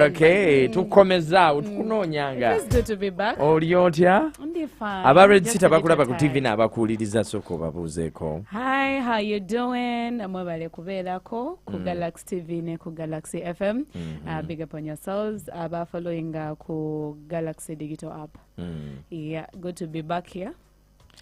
Okay, tukomeza utukunonyanga. It's good to be back. Oli otya? Ndi fine. Aba Red City abakulaba ku TV n'abakuwuliriza soko babuuzeeko. Hi, how you doing? Mwebale kubeerako ku Galaxy TV ne ku Galaxy FM. Big up on yourselves. Aba following ku Galaxy digital app. Yeah, good to be back here.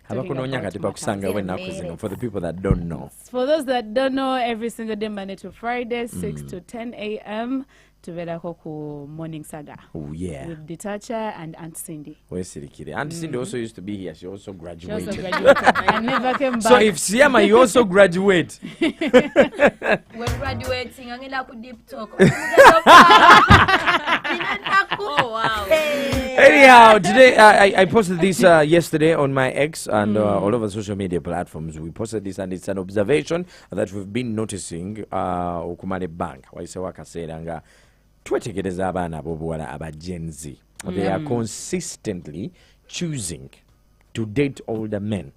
Abakunonyanga tibakusanga we naku zino for the people that don't know. For those that don't know, every single day Monday to Friday 6 to 10 a.m. tubeerako ku Morning Saga. Oh yeah. With Ditacha and Aunt Cindy. Weesirikire. Aunt Cindy also used to be here. She also graduated. She also graduated. I never came back. So if Siama, you also graduate. We're graduating. I'm going to deep talk. Oh, wow. Anyhow, today I posted this yesterday on my X and all over social media platforms. We posted this and it's an observation that we've been noticing. Okumale Bank. Waisewa twetegereza abaana abobuwala aba Genz. They are consistently choosing to date older men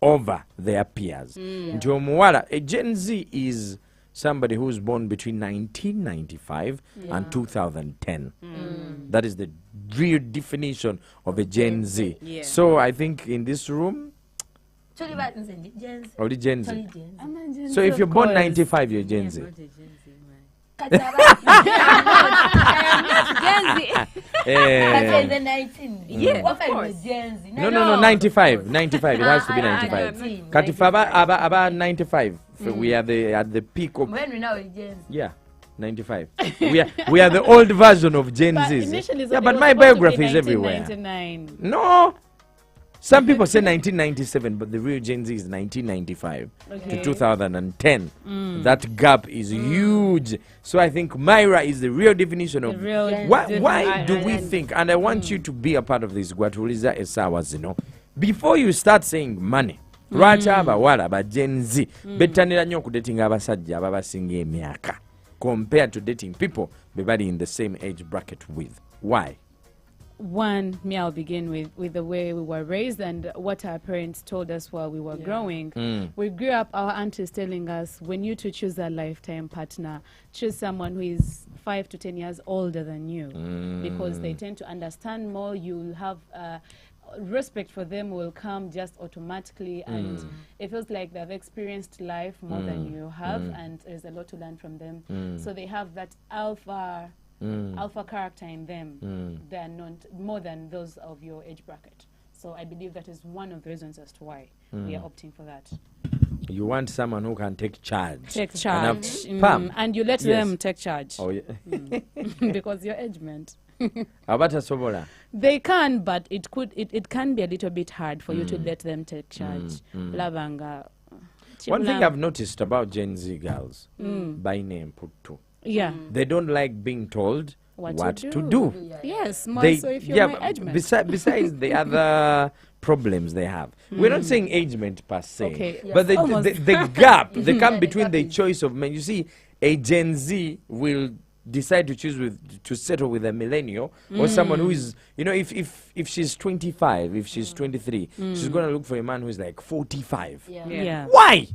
over their peers. Nti omuwala, a Genz is somebody who was born between 1995 and 2010. That is the real definition of a Genz. Yeah. So I think in this room, only Genz. So if you're born 95, you're Genz. I am the 19. Yeah, what I Genz. No, 95. 95. It has to be 95. Katifaba about 95. So we are at the peak of. When we know Genz. Yeah. 95. we are the old version of Gen Z. Yeah, but my biography is everywhere. 1999. No. Some people say 1997, but the real Gen Z is 1995 to 2010. That gap is huge. So I think Myra is the real definition of why do we think, and I want you to be a part of this, Gwatuliza Esawazino, before you start saying money, lwaki abawala aba Gen Z bettanira nnyo okudatinga abasajja ababasinga emyaka compared to dating people bebali in the same age bracket with? Why? One, I'll begin with the way we were raised and what our parents told us while we were growing. We grew up, our aunties telling us, when you to choose a lifetime partner, choose someone who is 5 to 10 years older than you, because they tend to understand more. You'll have respect for them will come just automatically, and it feels like they've experienced life more than you have, and there's a lot to learn from them. So they have that alpha character in them. They are not more than those of your age bracket. So I believe that is one of the reasons as to why we are opting for that. You want someone who can take charge. Take charge. And you let them take charge. Oh, yeah. Because your age meant. They can, but it can be a little bit hard for you to let them take charge. Lavanga. One thing I've noticed about Gen Z girls, by name Puttu. Yeah. They don't like being told what to do. Yes, more so if you're my age mate. Besides the other problems they have. We're not saying agement per se, but the gap, the gap between the choice of men. You see, a Gen Z will decide to settle with a millennial or someone who is, you know, if she's 25, if she's 23, she's going to look for a man who is like 45. Yeah. Why?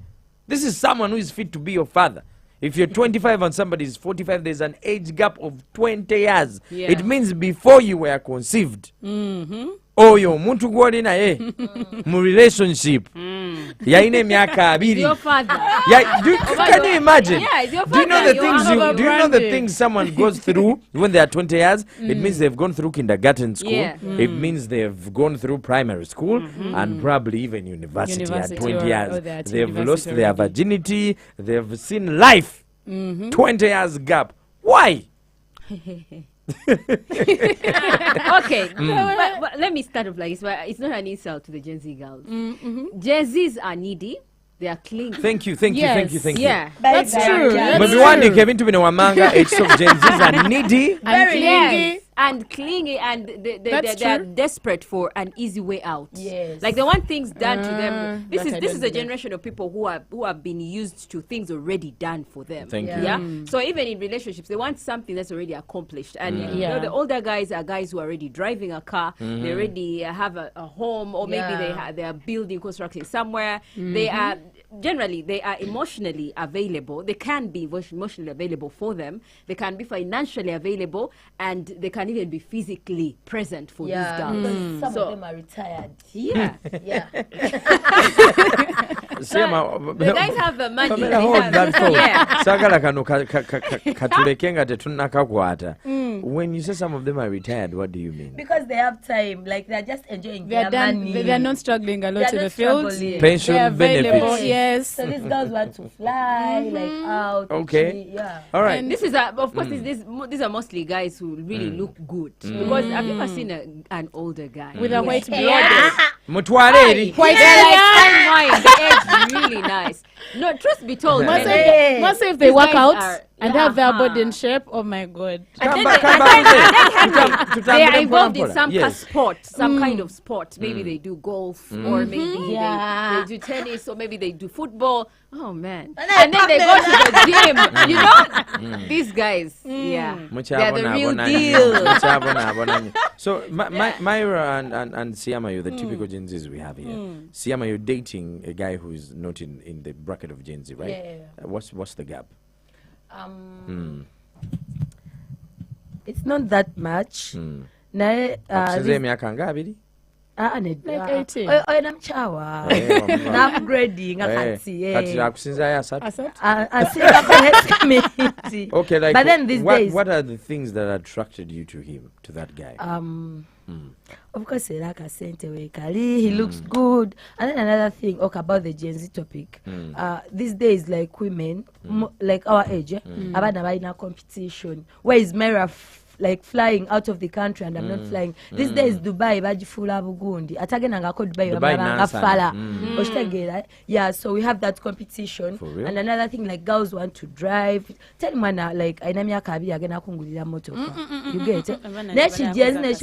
This is someone who is fit to be your father. If you're 25 and somebody is 45, there's an age gap of 20 years. It means before you were conceived. Oyo muntu gwoli naye mu relationship yaine myaka abiri. Your father. Can you imagine? Yeah, it's your Do you know father. the things the things someone goes through when they are 20 years? It means they've gone through kindergarten school. It means they've gone through primary school and probably even university at 20 years. They've lost their virginity. They've seen life. 20 years gap. Why? Okay, but let me start off like this. But it's not an insult to the Gen Z girls. Gen Zs are needy. They are clingy. Thank you. Yeah, that's true. But we want to give into Wamanga. It's of Gen Zs are needy. Very needy. and clingy, and they're desperate for an easy way out. Yes. Like they want things done to them. This that I is don't a do. generation of people who have been used to things already done for them. Thank you. Yeah. So even in relationships, they want something that's already accomplished. And you know, the older guys are guys who are already driving a car. They already have a home, or maybe they are building, constructing somewhere. They are generally emotionally available. They can be emotionally available for them. They can be financially available, and they can even be physically present for these girls. Because some of them are retired. Yeah. Yeah. The guys have the money. Pamela, hold that thought. Yeah. Sagala kano katuleke nga tetunnakakwata. When you say some of them are retired, what do you mean? Because they have time, like they're just enjoying They're their done. money. They're not struggling a lot They're in the not field. struggling. Pension They're available. benefits. Yes. So these girls want to fly, like out. Okay. Yeah. All right. This is of course these are mostly guys who really look good, because have you ever seen an older guy With a white beard. Mutwareri. White They're like beard. fine wine. They age really nice. No, truth be told, Once Hey. if they These work guys out are- and have their uh-huh. body in shape, oh my God. And then Come they back are involved in Mpola. some Yes. sport, some kind of sport. Maybe they do golf, or maybe Yeah. they do tennis, or maybe they do football. Oh man! And And then they go to the gym. You know, these guys. Yeah, they're the real deal. So, Myra and Siama, you're the typical Gen Zs we have here. Siama, you're dating a guy who is not in the bracket of Gen Z, right? Yeah. What's the gap? It's not that much. Naye Akusinze emyaka nga abiri? Like 18. namchawa Eh, na-upgrading kati akusinzayo asatu? asingakonesemiti. Okay, like But then these days, what are the things that attracted you to him, to that guy? of course, era akasente wekali, he looks good. And then another thing, about the Gen Z topic. These days, like women, like our age, abana balina competition. Where is Myra like flying out of the country and I'm not flying? These days, Dubai bajifuula bugundi. Atagenda ngako Dubai bamanga fala. Oshtegera. Yeah, so we have that competition. For real? And another thing, like girls want to drive. Tell me now, like aina myaka abiri agenda kungulira motoka. You get it? Nechi jezi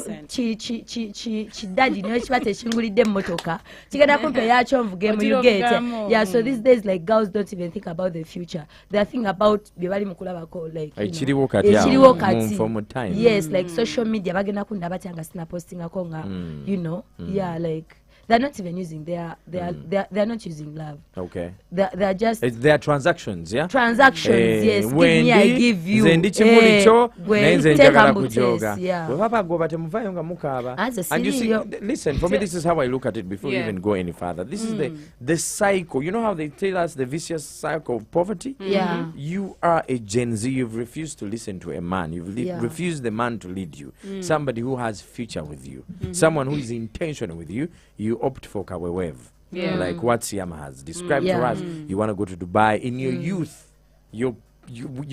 chi daddy no chibate chingulide motoka. Chigenda kumpe yacho mvugemu. You get it? Yeah, so these days, like girls don't even think about the future. They are thinking about bibali mukula bako, like Chiriwo kati awo, chiriwo kati. for more time. Yes, like social media bagenda kunda batanga sina posting akonga, you know. Yeah, like they're not even using they're not using love. Okay. They're just They are transactions, yeah? transactions. Yes, give me, I give you. Nze ndi kimuli kyo, naye nze take njagala and kujoga. taste, yeah. Bwe babagoba temuvayo nga mukaaba. And you see, listen, for me this is how I look at it before you even go any further. This is the cycle. You know how they tell us the vicious cycle of poverty? Yeah. You are a Gen Z. You've refused to listen to a man. You've refused the man to lead you. Somebody who has future with you. Someone who is intentional with you. You opt for Kawewev. Like what Siama has described to us. You want to go to Dubai. In your youth, you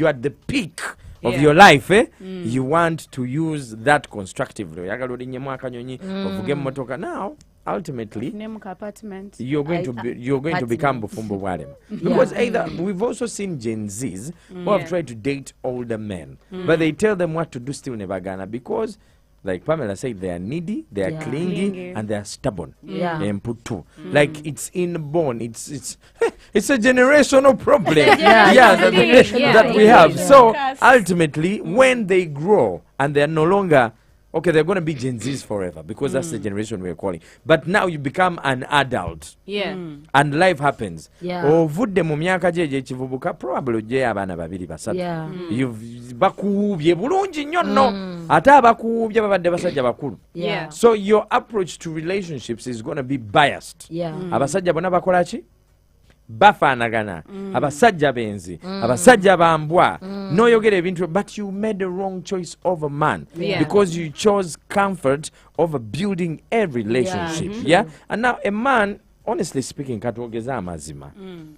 are at the peak of your life, eh? You want to use that constructively. Now, ultimately, you're going to become Bufumbo Walem. Because either we've also seen Gen Zs who have tried to date older men, but they tell them what to do still never gonna, because like Pamela said, they are needy, they are clingy, and they are stubborn. And putu. Like it's inborn. It's a generational problem. That we have. So ultimately, when they grow and they are no longer okay, they're going to be Gen Zs forever because that's the generation we're calling. But now you become an adult. And life happens. Ovudde mu myaka gye kivubuka probably gye abaana babiri basatu. Bakuubye bulungi nnyo nno. Ate abakuubye babadde basajja bakulu. So your approach to relationships is going to be biased. Abasajja bonna bakola ki? Bafaanagana. Abasajja benzi. Abasajja bambwa. Noyogera ebintu, but you made the wrong choice of a man because you chose comfort over building a relationship. And now a man, honestly speaking, katwogeza amazima.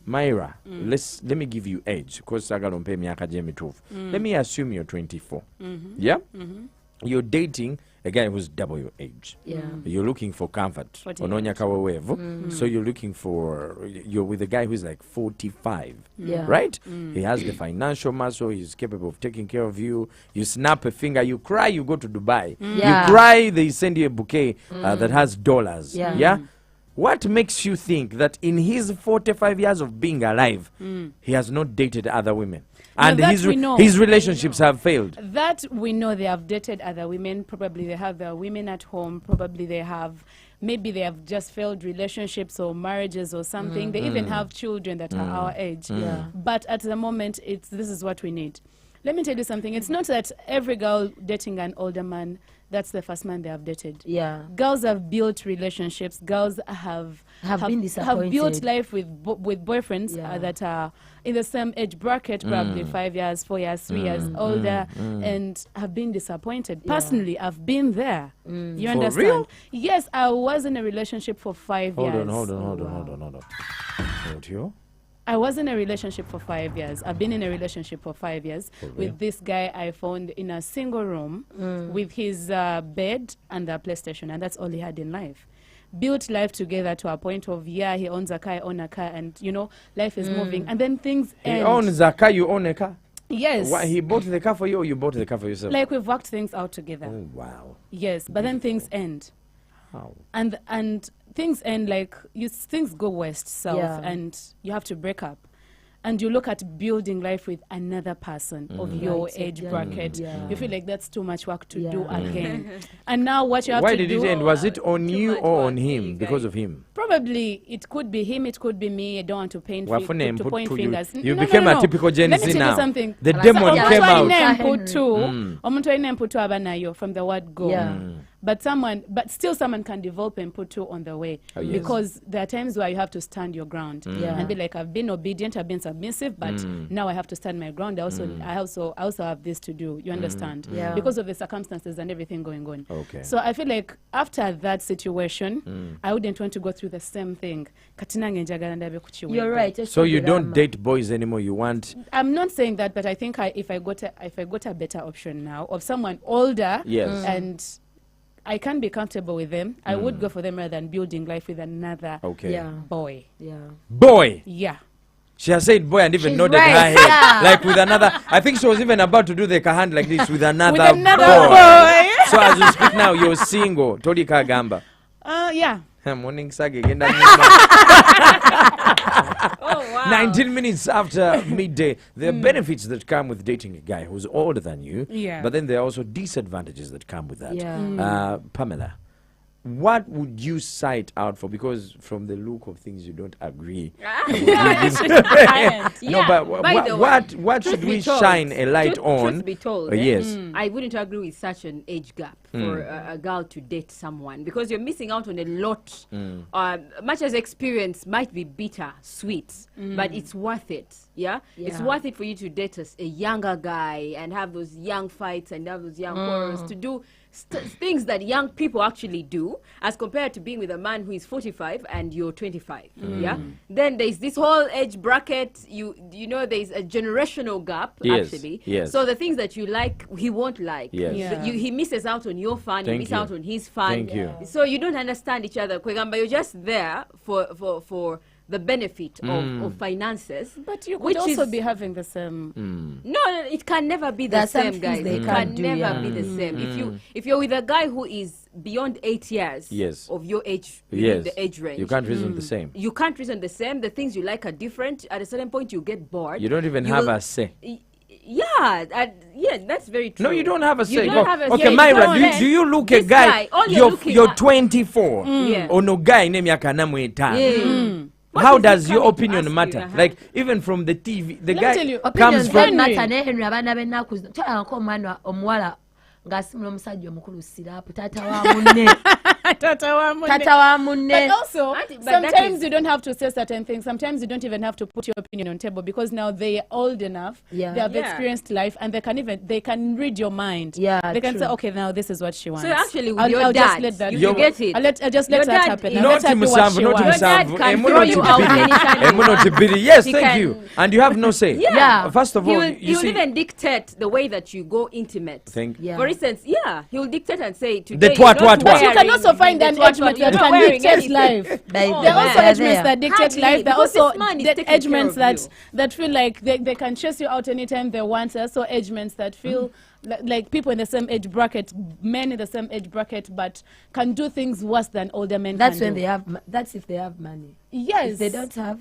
Myra, let me give you age because sagala ompe myaka gye mituufu. Let me assume you're 24. You're dating a guy who's double your age. Yeah. You're looking for comfort. 48. So you're looking you're with a guy who's like 45. Yeah. Right? He has the financial muscle. He's capable of taking care of you. You snap a finger, you cry, you go to Dubai. Yeah. You cry, they send you a bouquet that has dollars. Yeah. What makes you think that in his 45 years of being alive, he has not dated other women? And that we know. his relationships have failed. That we know. They have dated other women. Probably they have their women at home. Probably they have, maybe they have just failed relationships or marriages or something. They even have children that are our age. Yeah. But at the moment, this is what we need. Let me tell you something. It's not that every girl dating an older man, that's the first man they have dated. Yeah. Girls have built relationships. Girls have been disappointed. Have built life with boyfriends that are in the same age bracket, probably 5 years, 4 years, 3 years older, and have been disappointed. Personally, I've been there. You understand? Real? Yes, I was in a relationship for 5 years. Hold on. Hold you? I was in a relationship for 5 years. I've been in a relationship for 5 years with this guy I found in a single room with his bed and a PlayStation, and that's all he had in life. Built life together to a point of, he owns a car, I own a car, and, life is moving. And then things end. He owns a car, you own a car? Yes. What, he bought the car for you or you bought the car for yourself? Like, we've worked things out together. Oh, wow. Yes, but then things end. How? And things end, like, things go west, south, and you have to break up. And you look at building life with another person of your age bracket. You feel like that's too much work to do again. And now what you have Why to do... did it end? Was it on you much or work on for him? you Because guys. of him? Probably it could be him, it could be me. I don't want to point fingers. You became a typical Gen Let me Z tell now. you something. The demon came out. Omuntu abanayo from the word go. Yeah. But still someone can develop and put two on the way. Oh, yes. Because there are times where you have to stand your ground Yeah. and be like, I've been obedient, I've been submissive, but now I have to stand my ground. I also have this to do. You understand? Yeah. Because of the circumstances and everything going on. Okay. So I feel like after that situation, I wouldn't want to go through the same thing. You're right. So you don't date boys anymore. You want... I'm not saying that, but I think if I got a better option now of someone older, Yes. and I can be comfortable with them, I would go for them rather than building life with another Okay. boy. Yeah. Boy! Yeah. She has said boy and even She's nodded right, her head. yeah. Like with another... I think she was even about to do the hand like this with another, boy. So as you speak now, you're single. Toli Kagamba. Yeah. Morning sage genda Oh, wow. 19 minutes after midday. There are benefits that come with dating a guy who's older than you. Yeah. But then there are also disadvantages that come with that. Yeah. Pamela, what would you cite out for? Because from the look of things, you don't agree. No, but By the way, what should we shine a light on? Truth be told, Yes. I wouldn't agree with such an age gap for a girl to date someone, because you're missing out on a lot. Much as experience might be bitter, sweet, but it's worth it. Yeah? It's worth it for you to date a younger guy and have those young fights and have those young quarrels, to do things that young people actually do, as compared to being with a man who is 45 and you're 25. Yeah. Then there's this whole age bracket. You know there's a generational gap. Yes, Actually. yes. So the things that you like, he won't like. Yes. Yeah. He misses out on your fun. You Thank miss you. out on his fun. Thank you. So you don't understand each other. Kwegamba, you're just there for the benefit of finances. But you could which also is- be having the same... No, it can never be There the are some same, things guys. they It can't can do, never be the same. If you're with a guy who is beyond 8 years Yes. of your age, Yes. the age range, You can't reason the same. you can't reason the same. The things you like are different. At a certain point, you get bored. You don't even You have will- a say. Yeah, that's very true. No, you don't have a say. You don't have a Okay, say. Myra, You do you look This a guy? all you're looking You're at- 24. Yeah. Ono guy name yakanamu etano. Yeah. What How is does he your coming to opinion ask matter? you? Uh-huh. Like even from the TV, the Let me guy tell you, comes Opinions from. don't matter ne Henry abaana b'ennaku toyanga ko omwana omuwala ng'asimula omusajja omukulu siraapu taata wa munne Tata wa munne. Tata wa munne. But also, But that sometimes is- you don't have to say certain things. Sometimes you don't even have to put your opinion on table because now they are old enough. Yeah. They have Yeah. experienced life and they can read your mind. Yeah, They can true. say, okay, now this is what she wants. So actually, with I'll your just dad, let that. you Yo- get it. I'll just let Your that dad happen. is- I'll Not let her do what she Musambu, not wants. Your dad Musambu. can Emu throw not you out Tibiri. anytime he Emu not wants. Tibiri. Yes, He thank can- you. And you have no say. Yeah. First of He all, will, you he will see. even dictate the way that you go intimate. Yeah. For instance, he will dictate and say today twat, you're not twat, twat. But you can wearing also find the an twat, age mate twat, you're that not can wearing dictate anything. life. They- Oh, There are also man. age mates that dictate Hardly, life. There are because also this man is that taking age care mates of that, you. that feel like they can chase you out anytime they want. There are also age mates that feel like people in the same age bracket, men in the same age bracket, but can do things worse than older men That's can when do. they have. That's if they have money. Yes. If they don't have,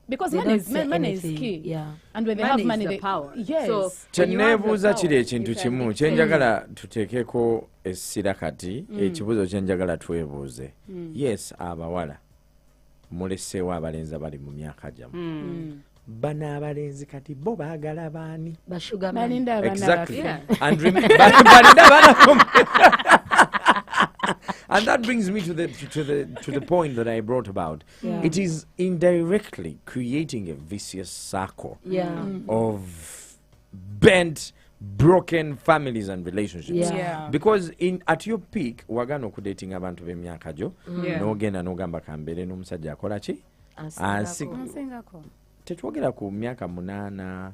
because they money don't is, say money is anything. key. Yeah. And when they Money have is money, the they, power. yes. So, kye when you have the neebuuza power, kiri ekintu you can kimu dictate. kyenjagala tuteekeko essira kati ekibuuzo kyenjagala twebuuze yes abawala muleseewo abalenzi abali mu myaka gyamu bano abalenzi kati bo baagala baani Bashuga man. Balinda abaana exactly baffe. Yeah. and balinda abaana and that brings me to the point that I brought about. Yeah. It is indirectly creating a vicious circle Yeah. of bent, broken families and relationships. Yeah. Yeah. Because at your peak wagana okudating abantu b'emyaka gyo Yeah. n'ogenda n'ogamba kambeere n'omusajja akola ki Ansingako. Nsingako. tetwogera ku myaka 8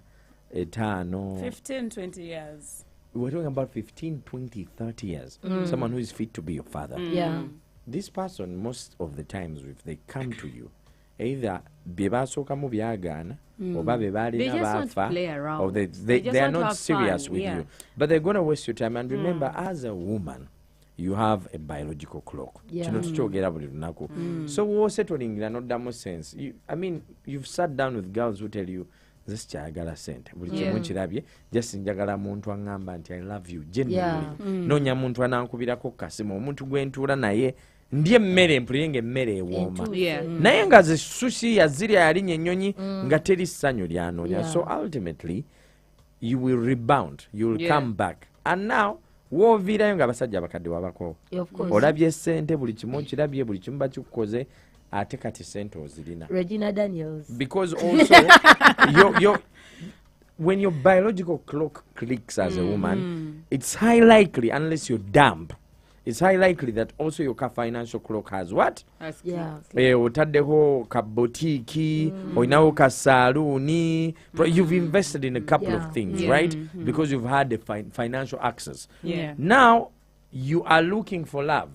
5 15, 20 years. we're talking about 15 20 30 years someone who is fit to be your father. Yeah. This person most of the times if they come to you either bye basookamu byagaana oba be They balina just want to baafa play around. or they just are want to not have serious fun, with yeah. you but they're going to waste your time and remember as a woman you have a biological clock Yeah. kino tukyogera buli lunaku so woosetolingira n'oddamu sense I mean you've sat down with girls who tell you nze sikyayagala sente buli kimu kirabye just njagala muntu aŋŋamba nti I love you genuinely noonya muntu anankubirako kasimu omuntu gwe ntuula naye ndya emmere mpulire ng'emmere ewooma Yeah. naye nga ze sushi yazirya yalinya ennyonyi nga teri ssanyu lyanoonya Yeah. so ultimately you will rebound you will Yeah. come back and now wooviirayo ng'abasajja abakadde wabako Of course. olabye sente buli kimu kirabye buli kimu bakikukoze ate kati sente ozirina Regina Daniels. because also when your biological clock clicks as a woman it's high likely unless you're dumb it's high likely that also your financial clock has what That's Yeah. otaddeho ka botiiki olinawo ka saaluuni you've invested in a couple Yeah. of things Yeah. right because you've had the financial access Yeah. now you are looking for love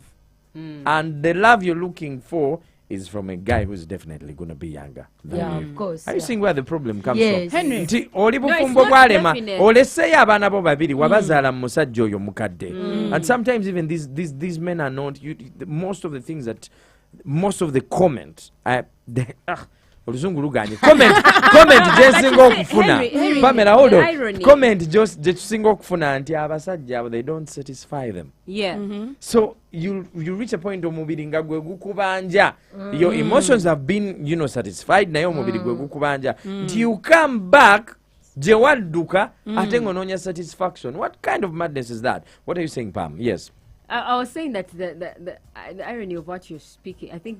and the love you're looking for is from a guy who's definitely going to be younger than Yeah, you. of course. Are you Yeah. seeing where the problem comes Yes. from? Henry. Nti oli No, bufumbo it's not bwalema definite. oleseeyo abaana bo babiri wabazaala mu musajja oyo mukadde and sometimes even these men are not most of the things that most of the comment oluzungu luganye comment gyesinga okufuna Henry, Pamela hold the on irony. comment gye tusinga okufuna nti abasajja abo they don't satisfy them Yeah. so you reach a point omubiri nga gwe gukubanja your emotions have been satisfied naye omubiri gwe gukubanja nti you come back gye wadduka ate ng'onoonya satisfaction what kind of madness is that what are you saying Pam yes I was saying that the irony of what you're speaking, I think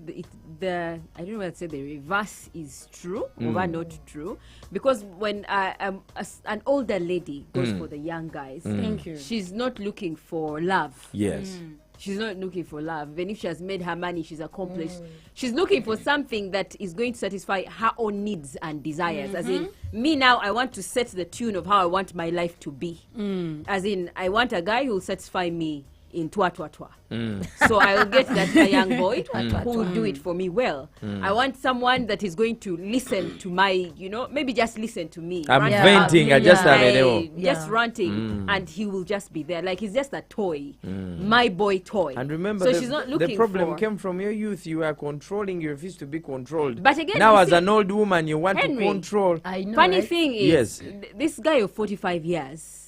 I don't know whether to say the reverse is true or not true, because when an older lady goes for the young guys, Thank you. she's not looking for love. yes She's not looking for love. Even if she has made her money, she's accomplished. She's looking for something that is going to satisfy her own needs and desires. As in, me now, I want to set the tune of how I want my life to be. As in, I want a guy who will satisfy me in twa. So I will get that young boy who will do it for me well. I want someone that is going to listen to my, maybe just listen to me. I'm rant venting about I just Yeah. have I- it just ranting, and he will just be there. Like he's just a toy, my boy toy. and remember so she's not looking the problem for. came from your youth you are controlling you refuse to be controlled But again, now you as see, an old woman you want Henry, to control I know. Funny right? thing is, Yes. this guy of 45 years.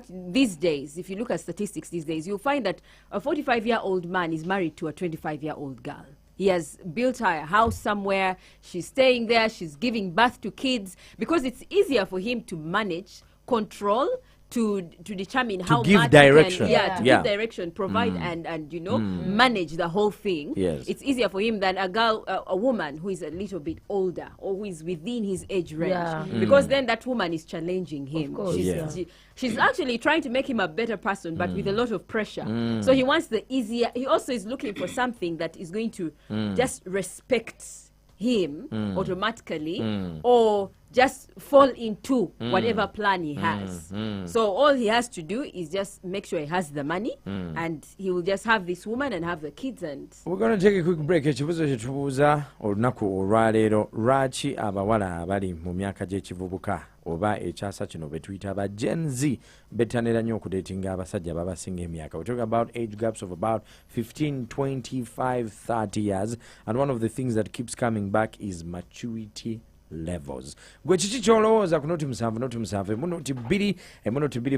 These days, if you look at statistics these days, you'll find that a 45-year-old man is married to a 25-year-old girl. He has built her a house somewhere. She's staying there. She's giving birth to kids because it's easier for him to manage, control, to determine how give much direction. you can, give direction, provide and manage the whole thing. Yes. It's easier for him than a woman who is a little bit older or who is within his age range, because then that woman is challenging him. Of course. She's actually trying to make him a better person, but with a lot of pressure. So he wants the easier. He also is looking for something that is going to just respect him automatically, or just fall into whatever plan he has. So all he has to do is just make sure he has the money, and he will just have this woman and have the kids. And we're going to take a quick break. Ekibuzo kyetubuuza olunaku olwaleero, lwaki abawala abali mu myaka gy'ekivubuka oba ekyasa kino betuyita aba Genz betanira nnyo okudatinga abasajja babasinga emyaka. We're talking about age gaps of about 15, 25, 30 years, and one of the things that keeps coming back is maturity levels. Gwe kiki kyolowooza ku noti musanvu emunoti bbiri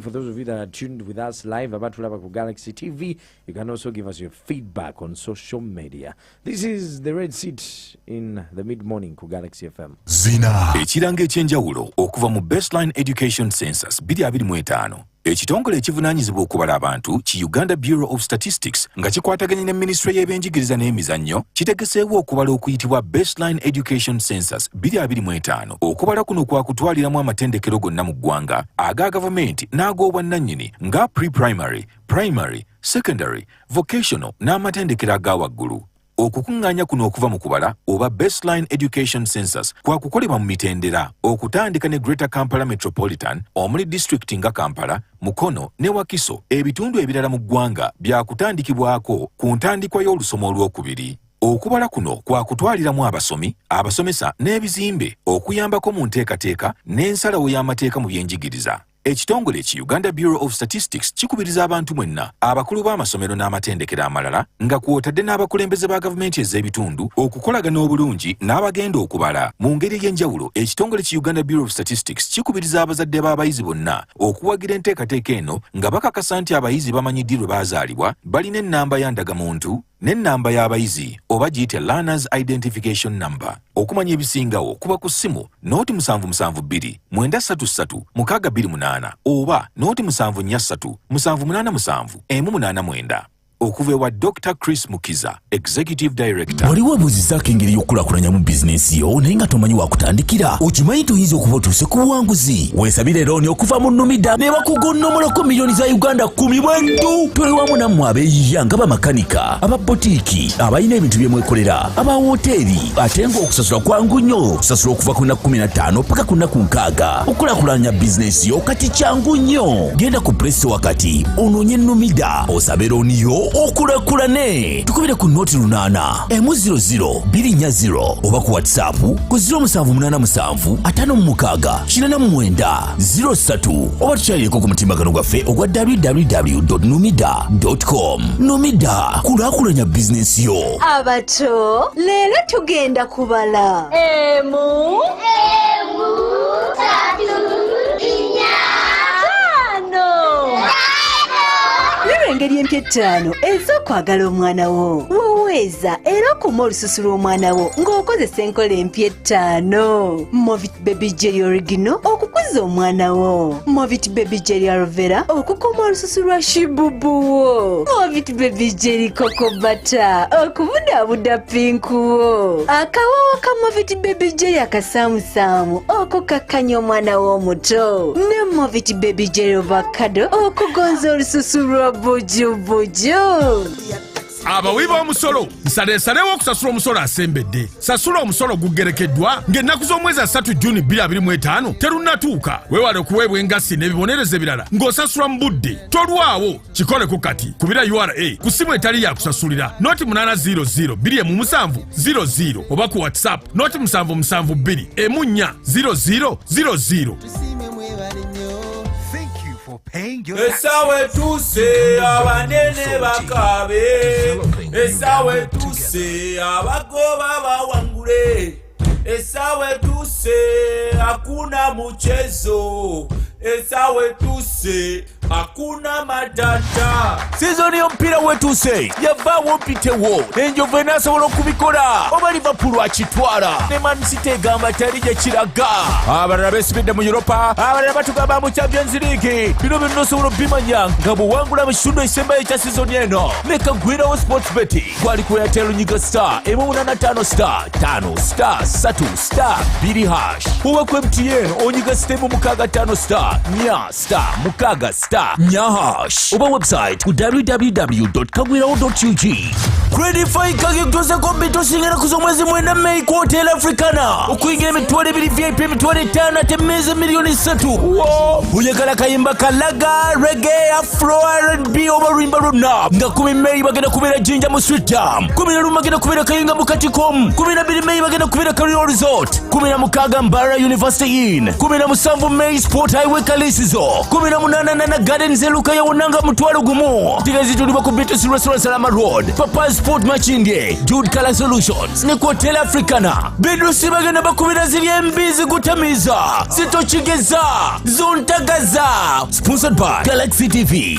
for those of you that are tuned with us live abatulaba ku Galaxy TV. You can also give us your feedback on social media. This is the Red Seat in the mid-morning ku Galaxy FM. Zina ekiranga ekyenjawulo okuva mu Baseline Education Census 2025. Ekitongole ekivunaanyizibwa okubala abantu ki Uganda Bureau of Statistics nga kikwataganye ne Ministry y'ebyenjigiriza n'emizannyo kitegeseewo okubala okuyitibwa Baseline Education Census 2025. Okubala kuno kwa kutwaliramu amatendekero gonna mu ggwanga aga gavumenti n'ag'obwannannyini nga pre-primary, primary, secondary, vocational n'amatendekero aga waggulu. Okukungaanya kuno okuva mu kubala oba Baseline Education Census kwa kukolebwa mu mitendera okutandika ne Greater Kampala Metropolitan omuli district nga Kampala, Mukono ne Wakiso, ebitundu ebirala mu ggwanga bya kutandikibwako ku ntandikwa y'olusomo olwokubiri. Okubala kuno kwa kutwaliramu abasomi, abasomesa n'ebizimbe okuyambako mu nteekateeka n'ensalawo y'amateeka mu byenjigiriza. Ekitongole ki Uganda Bureau of Statistics kikubiriza abantu mwenna abakulu b'amasomero n'amatendekero amalala nga kwotadde n'abakulembeze ba gavumenti ez'ebitundu okukolagana obulungi n'abagenda okubala. Mu ngeri y'enjawulo, ekitongole ki Uganda Bureau of Statistics kikubiriza abazadde b'abayizi bonna okuwagira enteekateeka eno nga bakakasa nti abayizi bamanyiddirwe baazaalibwa, balina ennamba ya ndagamuntu n'ennamba y'abayizi oba giyite Learners Identification Number. Okumanya ebisingawo kuba ku ssimu nooti 772 933 628 oba nooti 743 787 189. Okuva ewa Dr. Chris Mukiza, Executive Director. Waliwo ebuuzizaako engeri y'okulakulanya mu bizinensi yo naye nga tomanyi wakutandikira? Okimanyi tuyinza okuba otuuse ku buwanguzi? Weesabire looni okuva mu Numida ne bakugonnomolako miliyoni za Uganda 10 bwentu. Tuli wamu nammwe abeeyiya nga bamakanika, ababotiiki, abalina ebintu bye mwekolera, abawoteeri, ate ng'okusasula kwangu nnyo. Kusasula okuva ku nnaku 15 paka ku nnaku 6. Okulakulanya bizinensi yo kati kyangu nnyo. Genda ku Presto wakati onoonye Numida osabe looni yo okulakulane. Tukubire ku noti 8 M00 240 oba ku WhatsApp ku 0787 56 03 oba tukyalireko ku mutimbagano gwaffe ogwa www.numida.com. Numida, kulakulanya bizinensi yo. Abato, leero tugenda kubala. Emu, tatu, 4. Engeri empya 5 ez'okwagala omwana wo. Woweeza era okuma olususu lw'omwana wo ng'okozesa enkola empya 5. Movit Baby Jelly Original okukuza omwana wo. Movit Baby Jelly Aloe Vera okukuma olususu lwa shibubu wo. Movit Baby Jelly Cocoa Butter okubudaabuda pinku wo. Akawawa ka Movit Baby Jelly akasaamusaamu okukakkanya omwana wo omuto. Ne Movit Baby Jelly Avocado okugonza olususu lwa bujubuju. Abawi b'omusolo nsaleesalewo okusasula omusolo asembedde. Sasula omusolo gugerekeddwa ng'ennaku z'omwezi 3 Juni 2025 terunnatuuka. Weewale okuweebwa engassi n'ebibonerezo ebirala ng'osasula mu budde. Tolwawo, kikoleko kati. Kubira URA ku ssimu etali ya kusasulira noti 800 277 oba ku WhatsApp noti 772 140000. Esawe tuse abanene bakabe, esawe tuse abagoba bawangule, esawe tuse hakuna mchezo, esawe tuse hakuna matata. sizoni y'omupiira wetuuse yavaawo mpitewo enjovu enaasobola okubikola oba liverpool akitwala ne Man City egamba teri gye kiraga. Abalala beesibidde mu Europa, abalala batugamba mu Champions League. Bino byonna osobola obbimanya nga bw'owangula mu kitundu ekisembayo ekya sizoni eno ne Kagwirawo Sports Bet. Gwali ku Airtel nyiga star 185 star 5 star 3 star 2 hash. Oba ku MTN onyiga sitemu 65 star 4 star 6 star 4 hash. Oba website ku www.kagwirawo.ug. Credify kagikutuuza kompyuta osinga ennaku z'omwezi 9 Mei ku Hotel Africana okuyingira emitwalo 2 VIP emitwalo 5 ate emmeeza miliyoni 3. Oyagala kayimba kalaga reggae afro R&B oba lwimba lwonna nga 10 Mei bagenda kubeera Jinja mu Sweet Jam, 11 bagenda kubeera Kayinga mu Katikom, 12 Mei bagenda kubeera Kariro Resort, 16 Mbara University Inn, 17 Mei Sport Highway Kalisizo, 18 Nana Gardens eluka yawonanga mutwalo gumu. Tickets zitulibwa ku Beatrice Restaurant Salama Road, Papa Sport Machinde, Jude Color Solutions ne ku Hotel Africana. Bedrusi bagenda bakubira ziri embizi gutamiza zitokigeza zontagaza. Sponsored by Galaxy TV.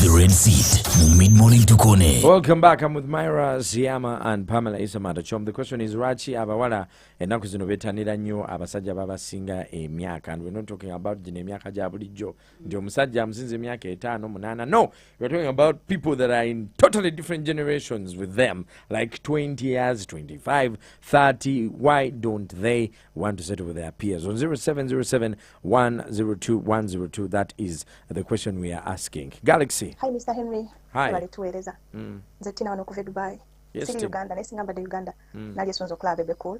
The Red Seat mu mid-morning tukone. Welcome back. I'm with Myra Ziyama and Pamela Isamata Chom. The question is Rachi abawala ennaku zino betanira nnyo abasajja babasinga emyaka, and we're not talking about gino emyaka gya bulijjo nti omusajja amusinza emyaka 5 8. No, we're talking about people that are in totally different generations with them, like 20 years, 25, 30. Why don't they want to settle with their peers? On 0707 102 102, that is the question we are asking. Galaxy. Hi, Mr. Henry. Hi. Balitueleza. Zetina wano kuve Dubai. Yes, Siri Uganda, nesinga de Uganda. Nali sonzo club ebe cool.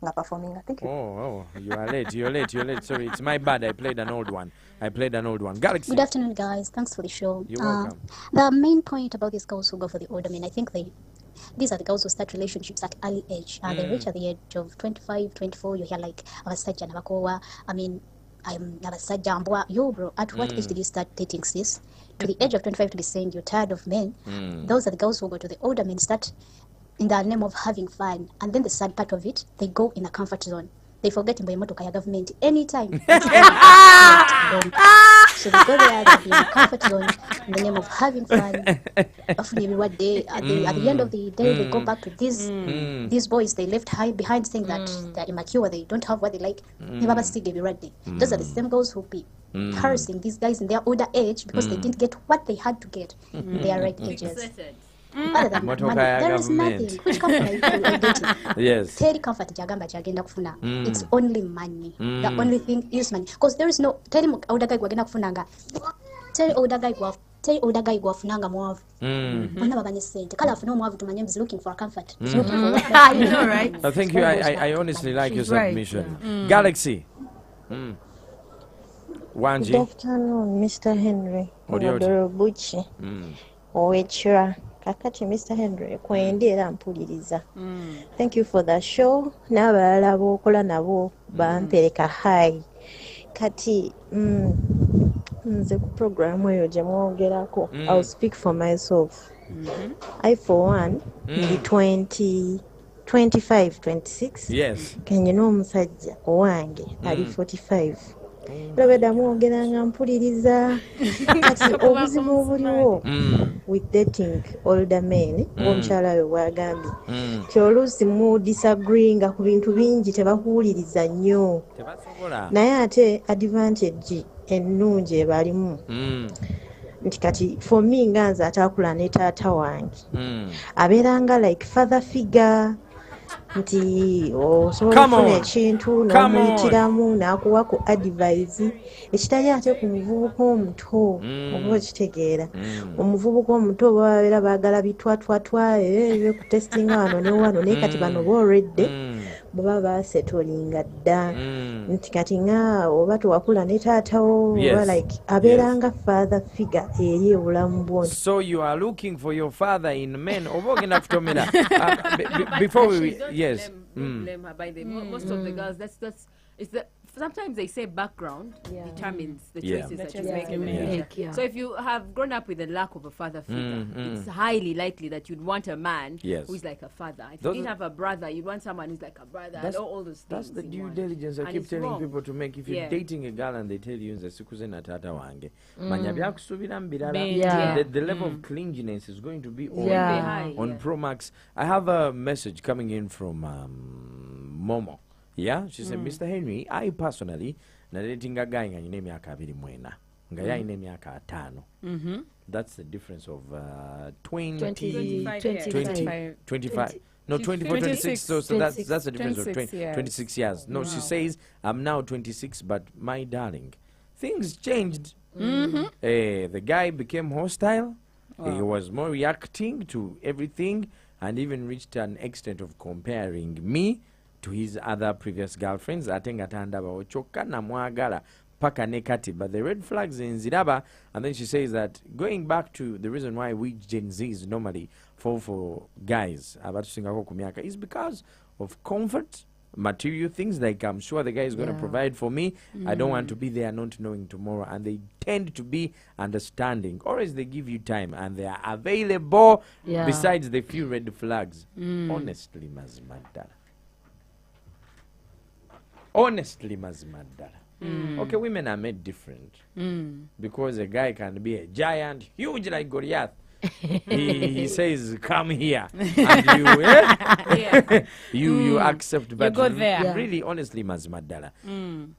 Nga performing. Thank you. Oh, you are late. You're late. Sorry, it's my bad. I played an old one. Galaxy. Good afternoon, guys. Thanks for the show. You're welcome. The main point about these girls who go for the older men, I think these are the girls who start relationships at early age. They reach at the age of 25, 24. You hear like abasajja nabakowa. I mean, I'm abasajja ambwa. Yo, bro, at what age did you start dating sis? To the age of 25 to be saying you're tired of men. Those are the girls who go to the older men, start in the name of having fun. And then the sad part of it, they go in a comfort zone. They forget in motoka government anytime. So they go there, they be in a comfort zone in the name of having fun. Often what day at the end of the day they go back to these boys they left behind, saying that they're immature, they don't have what they like. Those are the same girls who be harassing these guys in their older age because they didn't get what they had to get in their right ages. Other than money, there is nothing. Which comfort are you dating? Yes. Teri comfort jagamba jagenda kufuna. It's only money. The only thing is money. Because there is no teri older guy gwagenda kufunanga. Teri older guy gwafunanga mwavu. Mwana baganye sente. Kala afuna mwavu tumanye is looking for comfort. He's looking for what? You know, right? Thank you. I honestly like your submission. Right. Galaxy. Wanji. Good afternoon, Mr. Henry. Buchi. Owechira. Kakati Mr. Henry kwendera mpuliriza. Thank you for the show. N'abalala b'okola nabo bampereka high. Kati nze ku programu eyo gye mwogerako. I'll speak for myself. I for one ndi 25, 26. Yes. Kenyina omusajja owange ali 45. Labda mwogera nga mpuliriza kati obuzibu obuliwo with dating older men omukyala we bwagambye kyoluusi mu disagree nga ku bintu bingi tebakuwuliriza nnyo naye ate advantage ennungi ebalimu nti kati for me nga nze ataakula ne taata wange abeera nga like father figure nti osobola okufuna ekintu n'omuyitiramu n'akuwa ku advice ekitali ate ku muvubuka omuto okuba okitegeera omuvubuka omuto babeera baagala bitwatwatwa ku testinga wano ne wano naye kati bano boredde baba basetolinga dda nti kati nga oba tewakula ne taatawo oba like abeera nga father figure eri obulamu bwoni. So you are looking for your father in men oba ogenda kutomera before we yes blame her by the most of the girls that's it's the sometimes they say background determines the Yeah. choices that The you choices make in the you future. make, yeah. So if you have grown up with a lack of a father figure, it's highly likely that you'd want a man Yes. who's like a father. If Those you didn't are- have a brother, you'd want someone who's like a brother. And all those things. That's the you due want. diligence I And keep it's telling wrong. people to make. If you're Yeah. dating a girl and they tell you nze sikuze na tata wange manya byakusubira mbirala. Yeah. The level of clinginess is going to be on, Yeah. High, on yeah. Pro Max. I have a message coming in from Momo. Yeah, she said, Mr. Henry, I personally nadating a guy nga nyina emyaka 24 nga ye alina emyaka 5. That's the difference of 25. No, 24, 26. So that's the difference of 26 years. No, she says, I'm now 26, but my darling, things changed. The guy became hostile. He was more reacting to everything and even reached an extent of comparing me to his other previous girlfriends. Ate nga tandaba kyokka namwagala paka ne kati, but the red flags nziraba. And then she says that going back to the reason why we Gen Zs normally fall for guys abatusingako ku myaka is because of comfort, material things, like I'm sure the guy is going to provide for me. I don't want to be there not knowing tomorrow. And they tend to be understanding, or as they give you time and they are available besides the few red flags. Honestly, Mazimadala. Okay, women are made different because a guy can be a giant, huge like Goliath. he says, "Come here," and you accept. But go there. Really, honestly, Mazimadala,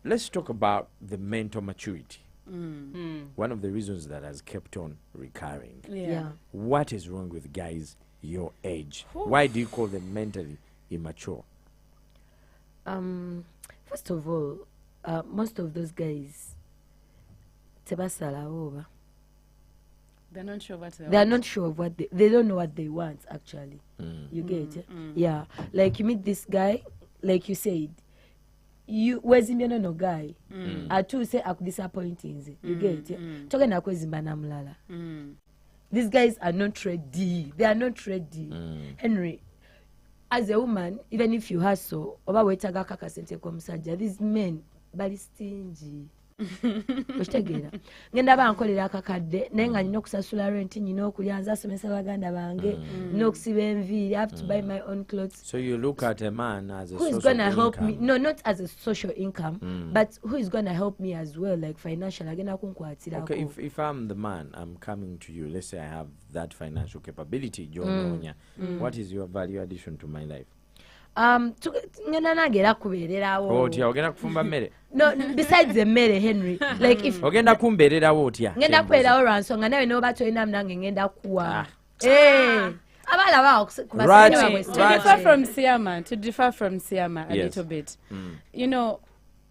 let's talk about the mental maturity. One of the reasons that has kept on recurring. What is wrong with guys your age? Why do you call them mentally immature? First of all, most of those guys, tebasala over. They're not sure what They are not sure of what they don't know what they want actually. You get it? Yeah. Like you meet this guy, like you said, you wezimbiana no guy. Atu say aku disappointing. You get it? Toke na kwezimba na mulala. These guys are not ready. They are not ready. Henry, as a woman, even if you hustle, oba wetaga kaka sente kwa musajja, these men bali stingy. Okitegera ngenda bankolera akakadde naye nga nina okusasula rent, nina okulya, nze asomesa baganda bange, nina okusiba enviiri, I have to buy my own clothes. So you look at a man as a who is source gonna of help income. me? No, not as a social income, but who is gonna help me as well, like financial. Agenda kunkwatirako. Okay, if I'm the man, I'm coming to you. Let's say I have that financial capability, John. What is your value addition to my life? Ngenda nange era kubeererawo. Otya ogenda kufumba mmere? No, besides the mere Henry, like if ogenda kumbeererawo otya? ngenda kubeerawo lwa nsonga nawe n'oba tolina nange ngenda kuwa. To differ from Siama a little bit, you know,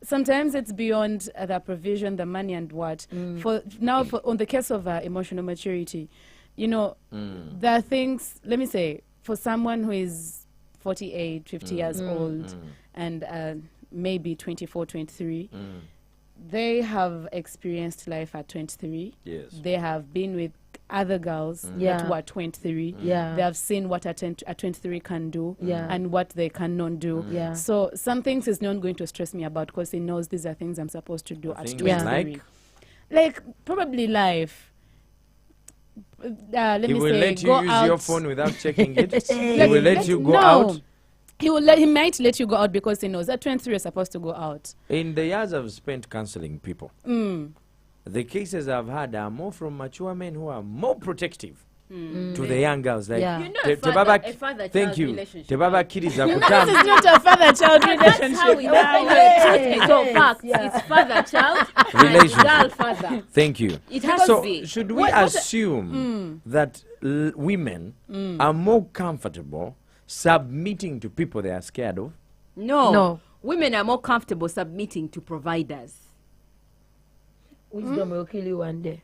sometimes it's beyond the provision, the money and what. On the case of emotional maturity, you know, there are things, let me say, for someone who is 48, 50 years old and maybe 24, 23, they have experienced life at 23. Yes. They have been with other girls that were 23. They have seen what a 23 can do and what they cannot do. So some things is not going to stress me about because he knows these are things I'm supposed to do at 23. Like probably life. Let he me will say, let you go use out. your phone without checking it. He will let you go out. He might let you go out because he knows that 23 is supposed to go out. In the years I've spent counseling people, the cases I've had are more from mature men who are more protective to the young girls. Like, you know, a father-child relationship. Tebaba kiriza This is not a father-child relationship. That's how we know. Facts. It's father-child and girl-father. Thank you. It has to be. Should we assume that women are more comfortable submitting to people they are scared of? No. Women are more comfortable submitting to providers. Wisdom will kill you one day.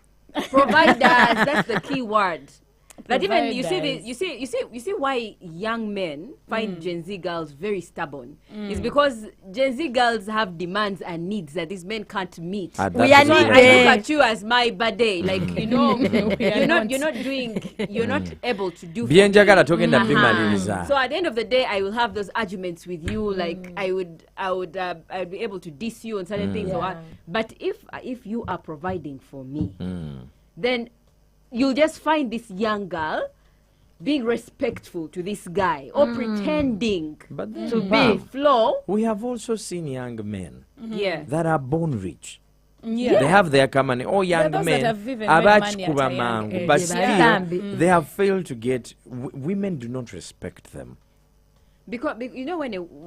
Providers, that's the key word. That even you providers. see why young men find Gen Z girls very stubborn. It's because Gen Z girls have demands and needs that these men can't meet. We are So I needed. look at you as my buddy, like you know, you're not able to do. for me. byenjagala togenda bimaliriza. So at the end of the day, I will have those arguments with you. Like I would be able to diss you on certain things. Or what. But if you are providing for me, then you'll just find this young girl being respectful to this guy or pretending But then, to be Bam, flow. we have also seen young men Yeah. that are born rich. Yeah. They have their company. All young those that men have even made money at a abachikuba young mangu, age. but Yeah. still they have failed to get. Women do not respect them. Because you know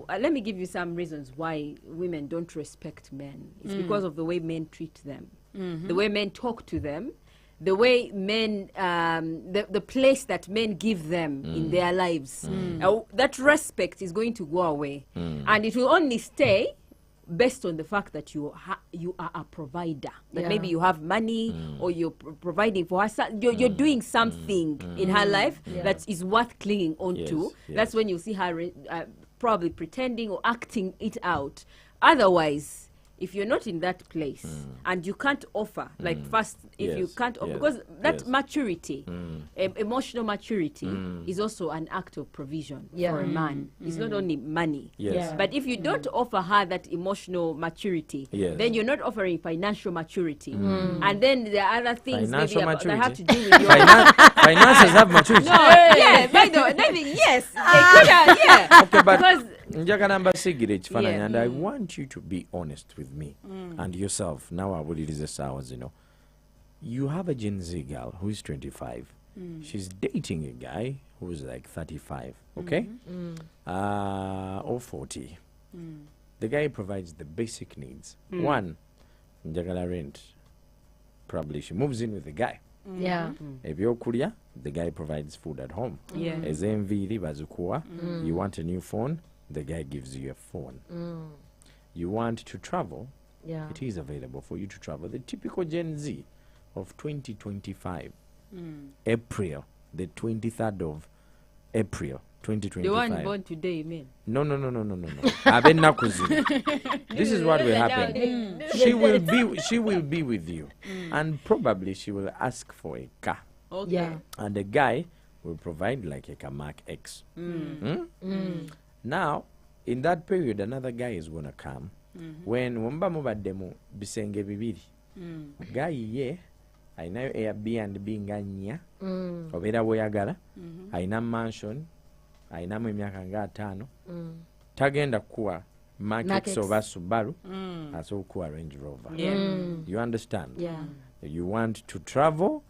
let me give you some reasons why women don't respect men. It's because of the way men treat them, the way men talk to them, the way men, the place that men give them in their lives. That respect is going to go away, and it will only stay based on the fact that you are a provider. That maybe you have money or you're providing for her. You're doing something in her life that is worth clinging onto. Yes. That's when you see her probably pretending or acting it out. Otherwise, if you're not in that place and you can't offer, like first, if you Yes, can't offer, yes, because that yes. maturity, emotional maturity is also an act of provision for a man. It's not only money. Yes. Yeah. But if you don't offer her that emotional maturity, Yes. then you're not offering financial maturity. And then there are other things maybe Financial that have to maturity? do with your... Finances have maturity. Yeah, by the way, yes, they could have, yeah. Okay, but Because njagala mbasigire ekifaananyi, Yeah. and I want you to be honest with me and yourself. Now awuliriza essaawa zino. You have a Gen Z girl who is 25. She's dating a guy who is like 35, okay? Or 40. The guy provides the basic needs. One, njagala rent. Probably she moves in with the guy. Yeah. Ebyokulya, the guy provides food at home. Yeah. Ez'enviiri bazikuwa. You want a new phone, the guy gives you a phone. You want to travel, Yeah. it is available for you to travel. The typical Gen Z of 2025, April, the 23rd of April, the 2025. one born today, man. No. Abennaku zino. This is what will happen. She will be with you, and probably she will ask for a car, Okay. Yeah. and the guy will provide like a Mark X. Now, in that period, another guy is gonna come. When mumba mubadde mu bisenge bibiri, guy ye ayinayo Airbnb nga nnya, obeera bw'oyagala, ayina mansion, ayinamu emyaka nga 5, tagenda kuwa Mark X oba Subaru, asobola kuwa Range Rover. You understand? Yeah. You want to travel,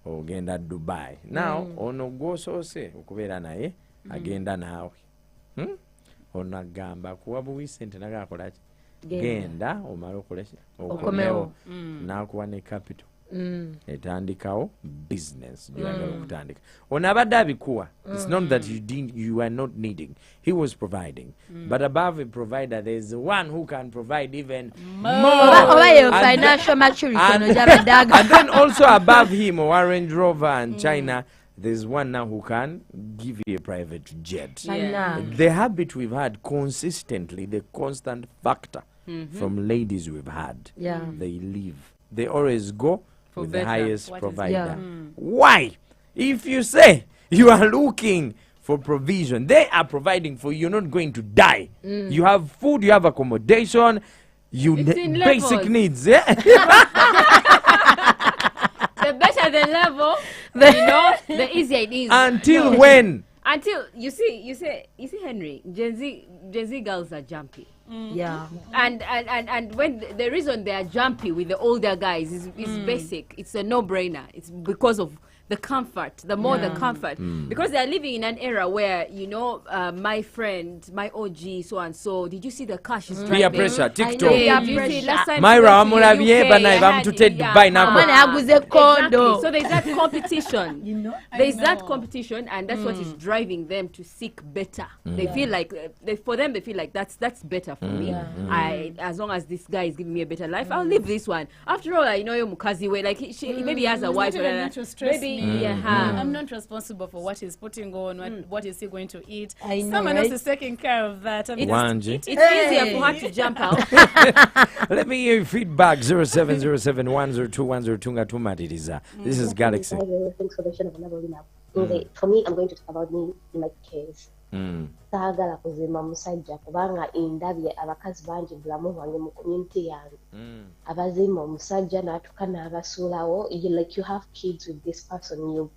ogenda Dubai. Now, ono gwosoose okubeera naye agenda naawe. Ono agamba kuwa buwi sente nagakola ki? Genda omala okomewo, n'akuwa ne capital. Etandikawo business gy'oyagala okutandika. Ono abadde abikuwa. It's not that you are not needing. He was providing. But above a provider, there's one who can provide even more. Oba your financial maturity ono gy'abadde agamba. And then also above him, or Range Rover and China, there's one now who can give you a private jet. Yeah. The habit we've had consistently, the constant factor from ladies we've had, Yeah. they leave. They always go with the better. highest What is- provider. Yeah. Why? If you say you are looking for provision, they are providing for you. You're not going to die. You have food, you have accommodation, you It's in basic levels. needs. Yeah? The better the level, the easier it is. Until when? Until you see Henry, Gen Z girls are jumpy. Yeah. And when the reason they are jumpy with the older guys is basic. It's a no-brainer. It's because of the comfort, the comfort. Because they are living in an era where, my friend, my OG, so and so, did you see the car she's driving? Peer pressure, TikTok. Yeah, did you see last time Myra, she went amulabye to banaye UK, bamutute yeah. Dubai nako. Omwana yaguze kondo. Exactly. So there's that competition. There's that competition, and that's what is driving them to seek better. They feel like, for them, they feel like that's better for me. As long as this guy is giving me a better life, I'll live this one. After all, I know you mukazi way, like maybe he has a wife, not even going to stress maybe I'm not responsible for what he's putting on, what is he going to eat. I know, Someone right? else is taking care of that. It's easier for her to jump out. Let me hear your feedback. 0707102102 This is Galaxy. Thanks for the show. For me, I'm going to talk about me in my case. Saagala kuzimba musajja kubanga indabye abakazi bangi bulamu bwange mu community yange abazimba omusajja n'atuka n'abasuulawo like you have kids with this person, you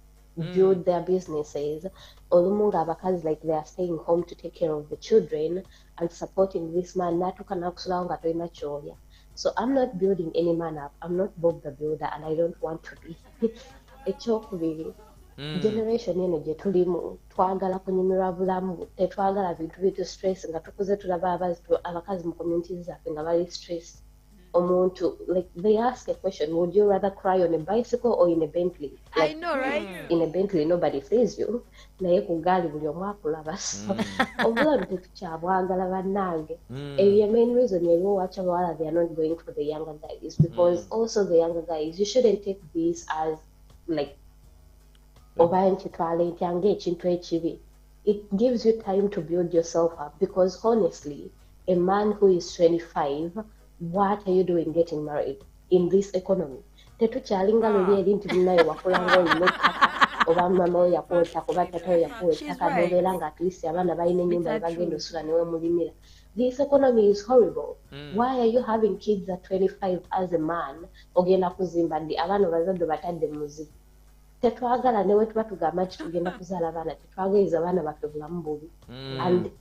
build their businesses olumu nga abakazi like they are staying home to take care of the children and supporting this man n'atuka n'akusulawo nga tolina kyolya. So I'm not building any man up. I'm not Bob the Builder and I don't want to be. Ekyokubiri, generation eno gye tulimu twagala kunyumirwa bulamu, tetwagala bintu bitu stress nga tukuze tulaba abakazi mu community zaffe nga bali stress. Omuntu, like they ask a question, would you rather cry on a bicycle or in a Bentley? Like, I know, right? In a Bentley nobody sees you. Naye ku gaali buli omu akulaba. Obulamu tetukyabwagala bannange. The main reason you watch abawala they are not going for the younger guys because also the younger guys, you shouldn't take this as like it gives you time to build yourself up because honestly, a man who is 25, what are you doing getting married in this economy? Tetuchalinga luli elinti binayo wakulanga olukaka oba mama oyo yakwota kuba tata oyo yakwota kadobera nga at least abana balina ennyumba bagenda osula newe mulimira. This economy is horrible. Why are you having kids at 25 as a man? Ogenda kuzimba ndi abaana bazadde batadde muzibu. Tetwagala newe tuba tugamba nti tugenda kuzaala abaana tetwagaliza abaana baffe bulamu bubi and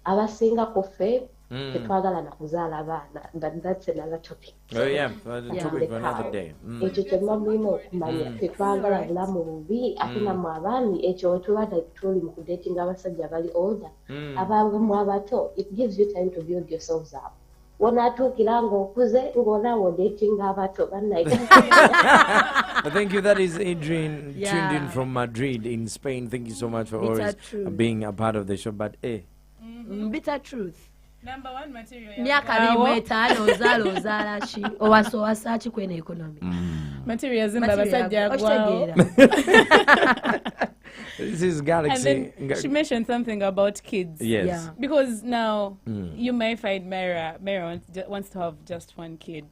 abasinga kuffe tetwagala na kuzaala abaana, but that's another topic. Topic for another day. Ekyo kyemma mulina okumanya tetwagala bulamu bubi ate nammwe abaami ekyo wetubadde tuli mu kudatinga abasajja abali older abamu abato, it gives you time to build yourselves up. Wonatuukira ng'okuze ng'olaawo dating abato Thank you. That is Adrian tuned in from Madrid in Spain. Thank you so much for always being a part of the show. But bitter truth. Number one material. Myaka 5 ozaala ki owasa ki kwena economy. Materials in basajja gwao. This is Galaxy. And then she mentioned something about kids. Yes. Yeah. Because now you may find Mara wants to have just one kid.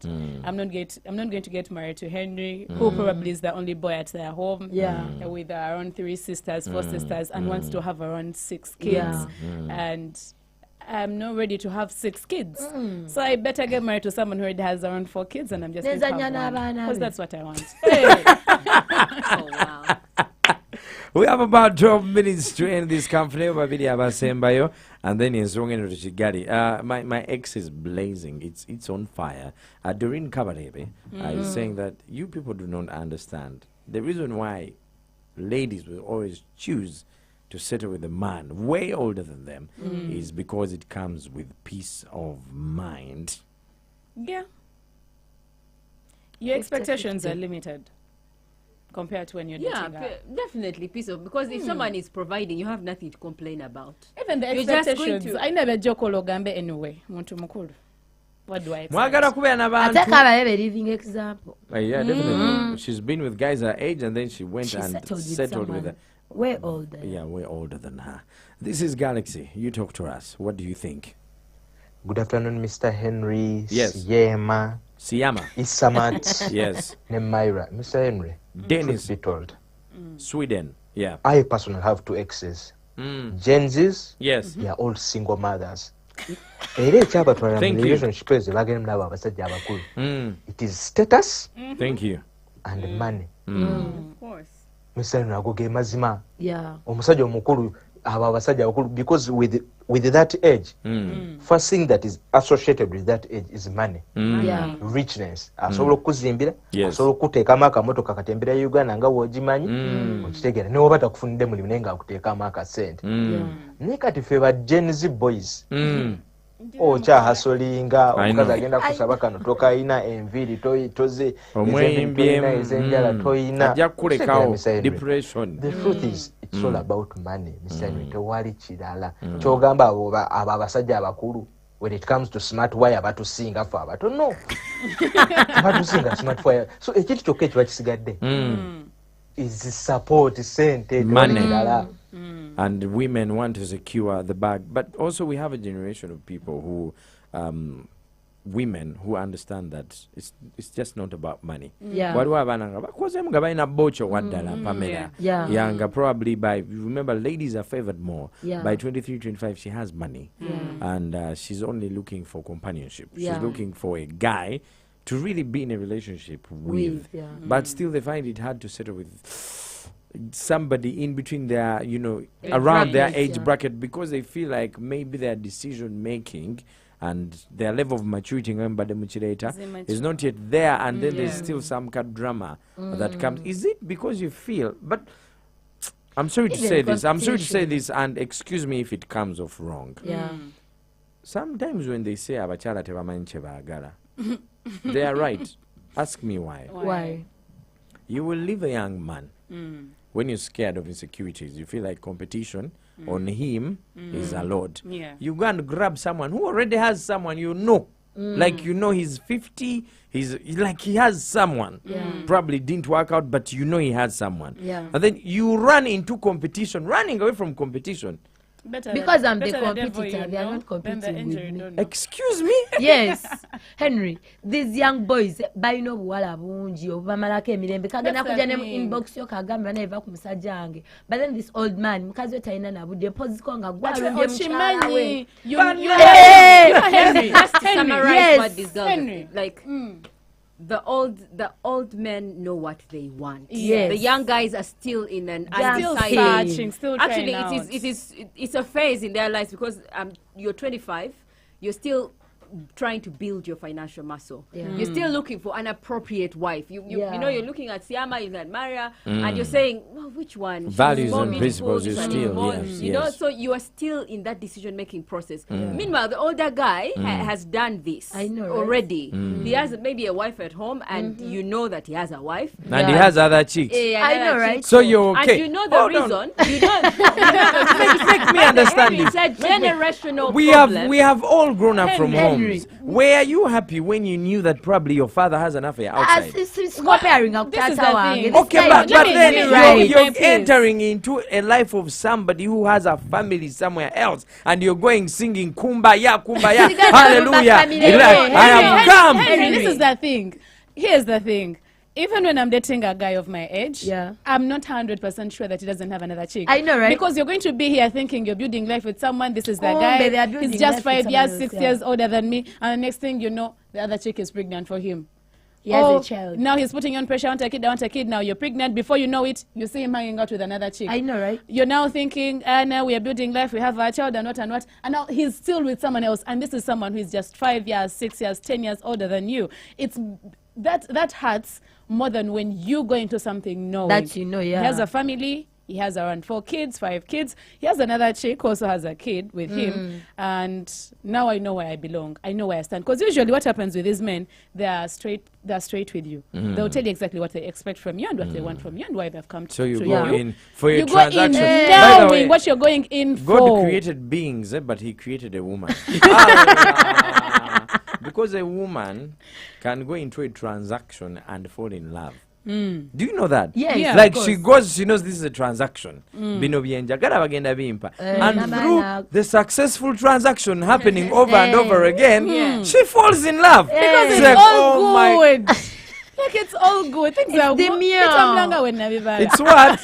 I'm not going to get married to Henry, who probably is the only boy at their home. With around 3 sisters, 4 sisters, and wants to have around 6 kids. And I'm not ready to have 6 kids. So I better get married to someone who already has around 4 kids and I'm just going to have one. Because that's what I want. Hey. Oh, wow. We have about 12 minutes to end this company and then it's wrong into Chigali. My ex is blazing. It's on fire. Doreen Kabarebe is saying that you people do not understand. The reason why ladies will always choose to settle with a man way older than them is because it comes with peace of mind. Yeah. Your expectations are limited compared to when you're dating her. Definitely peace of, because if someone is providing, you have nothing to complain about. Even the expectations. I never joke ologambe anyway. Muntu mukulu. What do I expect? Take a living example. Yeah, definitely. She's been with guys her age and then she went and settled with her. Way older. Yeah, way older than her. This is Galaxy. You talk to us. What do you think? Good afternoon, Mr. Henry. Yes. Siyama. Isamat. Yes. Nemaira. Mr. Henry. Dennis. Be told. Sweden. Yeah. I personally have 2 exes. Genz. Yes. They are all single mothers. Thank you. It is status. Thank you. And money. Of course. Mr. Henry agoge mazima. Yeah. Omusajja omukulu aba abasajja abakulu because with that age, first thing that is associated with that age is money. Richness. Asobola okuzimbira, asobola okuteekamu akamotoka katembera Uganda nga w'ogimanyi, okitegeera ne woba takufunidde mulimu naye ng'akuteekamu akasente. Naye kati ffe ba Gen Z boys, okyahasolinga omukazi agenda kusaba kano tokayina enviiri toze ezenjala toyina ajja kukulekawo depression. The truth is it's all about money, Mr. Henry. Tewali kirala kyogamba abo abasajja abakulu when it comes to smart wire batusinga ffe abato no batusinga smart wire. So ekintu kyokka ekiba kisigadde is support sente Money. tewali And women want to secure the bag. But also we have a generation of people who, women who understand that it's just not about money. Waliwo abaana nga bakozemu nga balina bocho waddala Pamela. Yanga probably by, remember ladies are favored more. By 23, 25 she has money. And she's only looking for companionship. She's looking for a guy to really be in a relationship with. But still they find it hard to settle with somebody in between their, you know, around their age bracket, because they feel like maybe their decision making and their level of maturity is not yet there, and then there's still some kind of drama that comes. Is it because you feel, but I'm sorry to say this, and excuse me if it comes off wrong. Sometimes when they say abachala tebamanyi kye baagala, they are right. Ask me why. Why? You will leave a young man when you're scared of insecurities. You feel like competition on him is a lot. You go and grab someone who already has someone, you know. Like, you know, he's 50, he's like, he has someone. Probably didn't work out, but you know he has someone. And then you run into competition, running away from competition. Because I'm the competitor, they are not competing with me. Excuse me? Yes. Henry, these young boys, bayino buwala bungi obubamalako emirembe kagenda kujja ne mu inbox yo kagamba naiva ku musajja wange. But then this old man, mukazi we talina nabudde poziko nga gwalunje mukyala we. Henry, just to summarize what these girls like. The old men know what they want. The young guys are still in an undecided. Still actually, it's a phase in their lives, because you're 25, you're still trying to build your financial muscle. You're still looking for an appropriate wife. You know, you're looking at Siama, you're at Maria, and you're saying, well, which one? Values and principles, you still, you know, so you are still in that decision-making process. Meanwhile, the older guy has done this already. He has maybe a wife at home, and you know that he has a wife. And he has other chicks. I know, right? So you're okay. And you know the reason. You know, make me understand this. It's a generational problem. We have all grown up from homes. Were you happy when you knew that probably your father has an affair outside? This is the thing. Okay, but then you're entering into a life of somebody who has a family somewhere else, and you're going singing kumbaya, kumbaya, hallelujah, I have come. Henry, this is the thing. Here's the thing. Even when I'm dating a guy of my age, I'm not 100% sure that he doesn't have another chick. I know, right? Because you're going to be here thinking you're building life with someone. This is the guy. He's just 5 years, 6 years older than me. And the next thing you know, the other chick is pregnant for him. He has a child. Now he's putting on pressure. I want a kid. Now you're pregnant. Before you know it, you see him hanging out with another chick. I know, right? You're now thinking, now we are building life. We have a child and what and what. And now he's still with someone else. And this is someone who is just 5 years, 6 years, 10 years older than you. It's that hurts more than when you go into something knowing that you know. He has a family. He has around 4 kids, 5 kids. He has another chick who also has a kid with him. And now I know where I belong. I know where I stand. Because usually what happens with these men, they're straight with you. They'll tell you exactly what they expect from you and what they want from you and why they've come to you. So you go in for your transaction. You go in knowing what you're going in for. God created beings, but he created a woman. Because a woman can go into a transaction and fall in love. Do you know that? Yes. Like she knows this is a transaction. And through the successful transaction happening over and over again, she falls in love. Because it's like, all good. Like it's all good. Things are It's what?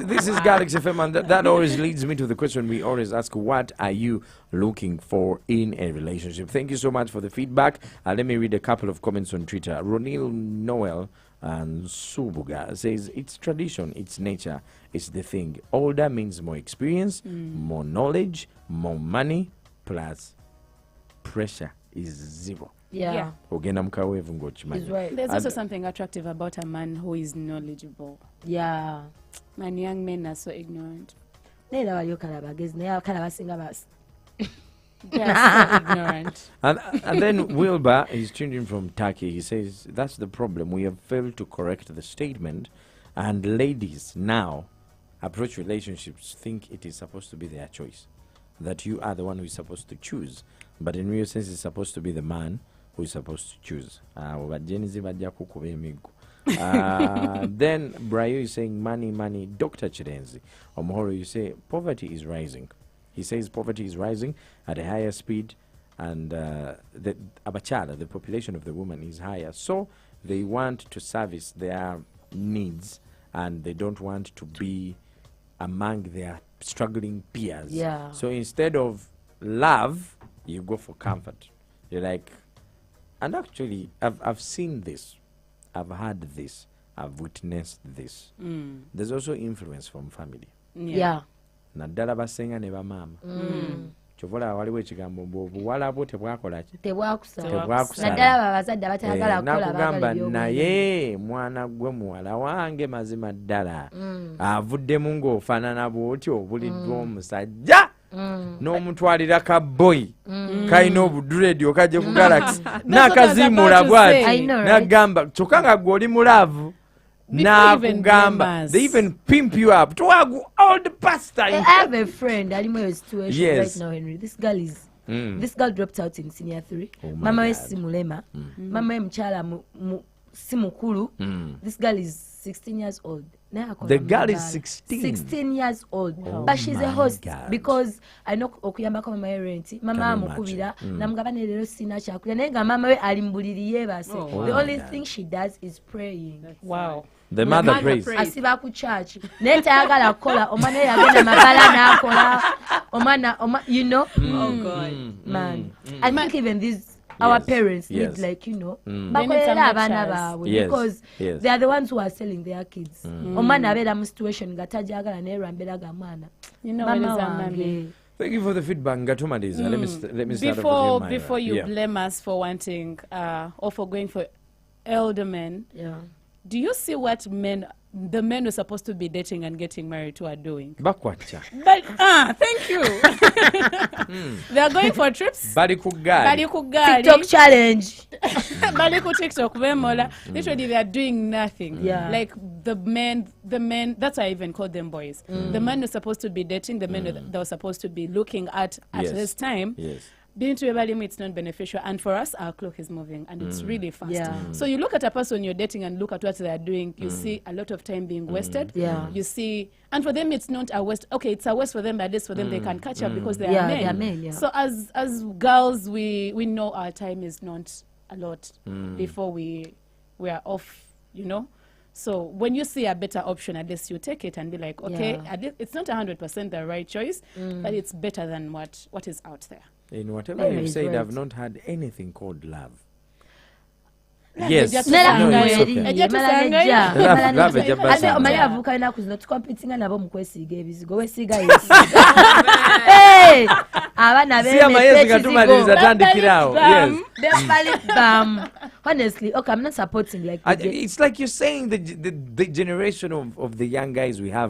This is Galaxy FM, and that always leads me to the question we always ask: what are you looking for in a relationship? Thank you so much for the feedback. Let me read a couple of comments on Twitter. Ronil Noel and Subuga says, it's tradition, it's nature, it's the thing. Older means more experience, more knowledge, more money, plus pressure is zero. Yeah. He's right. There's also something attractive about a man who is knowledgeable. Yeah. And young men are so ignorant. They are so ignorant. And then Wilbur is tuned in from Turkey. He says, that's the problem. We have failed to correct the statement. And ladies now approach relationships, think it is supposed to be their choice. That you are the one who is supposed to choose. But in real sense, it's supposed to be the man who is supposed to choose. Then Brayo is saying money. Dr. Chirenzi Omohoro, you say poverty is rising. He says poverty is rising at a higher speed, and the Abachala, the population of the woman, is higher. So they want to service their needs, and they don't want to be among their struggling peers. Yeah. So instead of love, you go for comfort. You're like, and actually, I've seen this, I've heard this, I've witnessed this. There's also influence from family. Yeah. Naddala basenga ne bamaama. Chovola waliwo ekigambo obuwala bwo tebwakola ki? Tebwakusala. Naddala abazadde abatayagala kukola bagamba naye mwana gwe muwala wange mazima ddala avuddemu ng'ofaanana bw'otyo obuliddwa omusajja n'omutwalira ka boy kalina obuduredi okajje ku Galaxy n'akazimuula bw'ati n'agamba kyokka nga gwe oli mulaavu n'akugamba they even pimp you up to old pastor. I have a friend alimu a situation right now, Henry. This girl dropped out in senior 3. Mama we si mulema, mama we mchala si mukulu. This girl is 16 years old. The girl is 16 years old. But she's a host because I know okuyamba kwa mama renti. Mama amukubira namugabane lero sina chakula naye nga mama we alimbuliriye base. The only thing she does is praying. Wow. The mother prays. Asiba ku church. Neta yagala kola omwana yagenda mabala na kola. Omana you know. Oh God. Man. I think even these our parents need, like, you know, because they are the ones who are selling their kids. Omwana abera mu situation gatajagala ne rambera gamwana. You know, Mama. Thank you for the feedback, Ngatumadiza. Let me start off with you, before you blame us for wanting or for going for elder men. Yeah. Do you see what the men who are supposed to be dating and getting married to are doing? Bakwacha. But thank you. They are going for trips. Bali kugari. TikTok challenge. Bali ku TikTok bemola. Literally they are doing nothing. Yeah. Like the men. That's why I even call them boys. The men who are supposed to be dating, the men that were supposed to be looking at this time. Yes. Being to evaluate it's not beneficial, and for us our clock is moving and it's really fast. So you look at a person you're dating and look at what they're doing, you see a lot of time being wasted. You see, and for them it's not a waste. Okay, it's a waste for them, but this for them they can catch up because they are men. They are men. So as girls we know our time is not a lot before we are off, you know. So when you see a better option, at least you take it and be like, okay, it's not 100% the right choice, but it's better than what is out there. In whatever you've said, I've not had anything called love. Yes. Honestly, okay, I'm not supporting like it's like you're saying the generation of the young guys we have